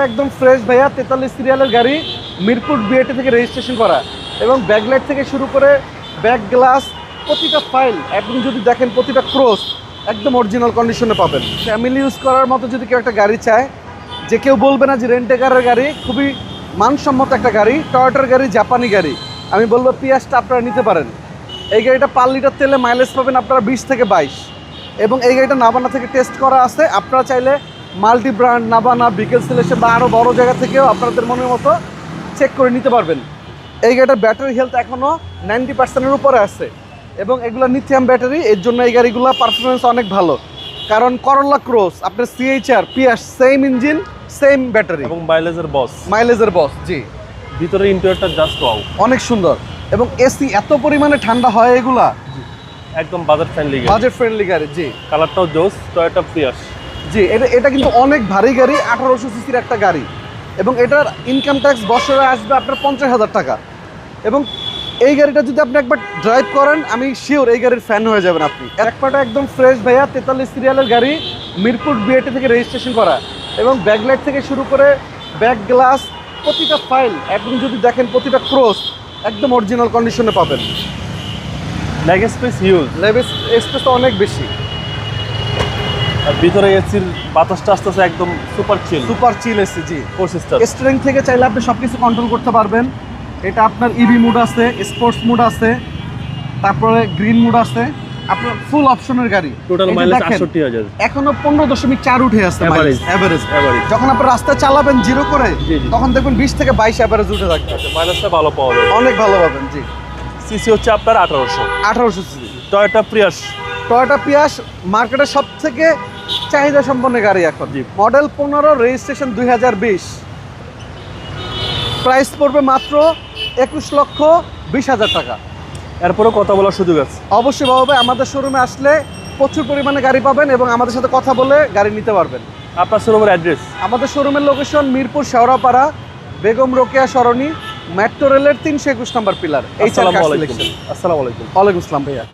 একদম ফ্রেশ ভাইয়া, 43 সিরিয়ালের গাড়ি, মিরপুর বিআইটি থেকে রেজিস্ট্রেশন করা এবং ব্যাকলাইট থেকে শুরু করে ব্যাক গ্লাস প্রতিটা ফাইল একদম যদি দেখেন প্রতিটা ক্রস একদম অরিজিনাল কন্ডিশনে পাবেন। ফ্যামিলি ইউজ করার মতো যদি কেউ একটা গাড়ি চায়, যে কেউ বলবে না যে রেন্টে কারের গাড়ি, খুবই মানসম্মত একটা গাড়ি, টয়োটার গাড়ি, জাপানি গাড়ি, আমি বলবো পিয়াসটা আপনারা নিতে পারেন। এই গাড়িটা 5 লিটার তেলে মাইলেজ পাবেন আপনারা 20 থেকে 22, এবং এই গাড়িটা নাবানা থেকে টেস্ট করা আছে। আপনারা চাইলে মাল্টি ব্র্যান্ড, নাবানা, বিকেল সিলেকশন বা আরও বড় জায়গা থেকেও আপনাদের মনের মতো চেক করে নিতে পারবেন। এই গাড়িটার ব্যাটারি হেলথ এখনও 90%-এর উপরে আছে এবং এগুলো লিথিয়াম ব্যাটারি, এর জন্য এই গাড়িগুলো পারফরমেন্স অনেক ভালো। কারণ করোলা ক্রস, আপনার সিএইচআর, পিয়াস, সেম ইঞ্জিন, সেম ব্যাটারি এবং মাইলেজের বস। জি, ভিতরে ইন্টেরিয়রটা জাস্ট ওয়াও, অনেক সুন্দর এবং এসি এত পরিমাণে ঠান্ডা হয় এগুলা, একদম বাজেট ফ্রেন্ডলি গাড়ি। জি, কালারটাও জোস, টয়োটা প্রিয়াস। জি, এটা কিন্তু অনেক ভারী গাড়ি, 1800 সিসির একটা গাড়ি এবং এটার ইনকাম ট্যাক্স বছরে আসবে আপনার 50,000 টাকা। এবং এই গাড়িটা যদি আপনি একবার ড্রাইভ করেন, আমি শিওর এই গাড়ির ফ্যান হয়ে যাবেন আপনি। একবারটা একদম ফ্রেশ ভাইয়া, 43 সিরিয়ালের গাড়ি, মিরপুর বিআইটি থেকে রেজিস্ট্রেশন করা এবং ব্যাকলাইট থেকে শুরু করে ব্যাক গ্লাস প্রতিটা ফাইল একদম যদি দেখেন প্রতিটা ক্রস একদম অরিজিনাল কন্ডিশনে পাবেন। লেগ স্পেস হিউজ, স্পেস অনেক বেশি। আর ভিতরে এসির বাতাসটা আসতেছে একদম সুপার চিল এসি। জি, 4 সিস্টার। স্টিয়ারিং থেকে চাইলে আপনি সবকিছু কন্ট্রোল করতে পারবেন। এটা আপনার ইভি মুড আছে, স্পোর্টস মুড আছে, তারপরে গ্রিন মুড আছে, আপনার ফুল অপশনের গাড়ি। টোটাল মাইলেজ 68,000, এখনো 15.4 উঠে আসছে এভারেজ। যখন আপনি রাস্তায় চালাবেন জিরো করে, তখন দেখবেন 20 থেকে 22 এভারেজ উঠে থাকবে। মাইলেজটা ভালো পাওয়া যাবে, অনেক ভালো পাবেন। জি, সিসি হচ্ছে আপনার 1800 সিসি। টয়োটা প্রিয়াস মার্কেটের সব থেকে চাহিদা সম্পন্ন গাড়ি এখন। জি, মডেল 15, রেজিস্ট্রেশন 2020, প্রাইস পড়বে মাত্র 21,20,000 টাকা। এরপরেও কথা বলার সুযোগ আছে। অবশ্যই ভাবে আমাদের শোরুমে আসলে প্রচুর পরিমাণে গাড়ি পাবেন এবং আমাদের সাথে কথা বলে গাড়ি নিতে পারবেন। আপনার শোরুমের অ্যাড্রেস? আমাদের শোরুমের লোকেশন মিরপুর শেওড়াপাড়া, বেগম রোকেয়া সরণি, মেট্রো রেলের 321 নম্বর পিলার। আসসালামু আলাইকুম। ওয়ালাইকুম আসসালাম ভাইয়া।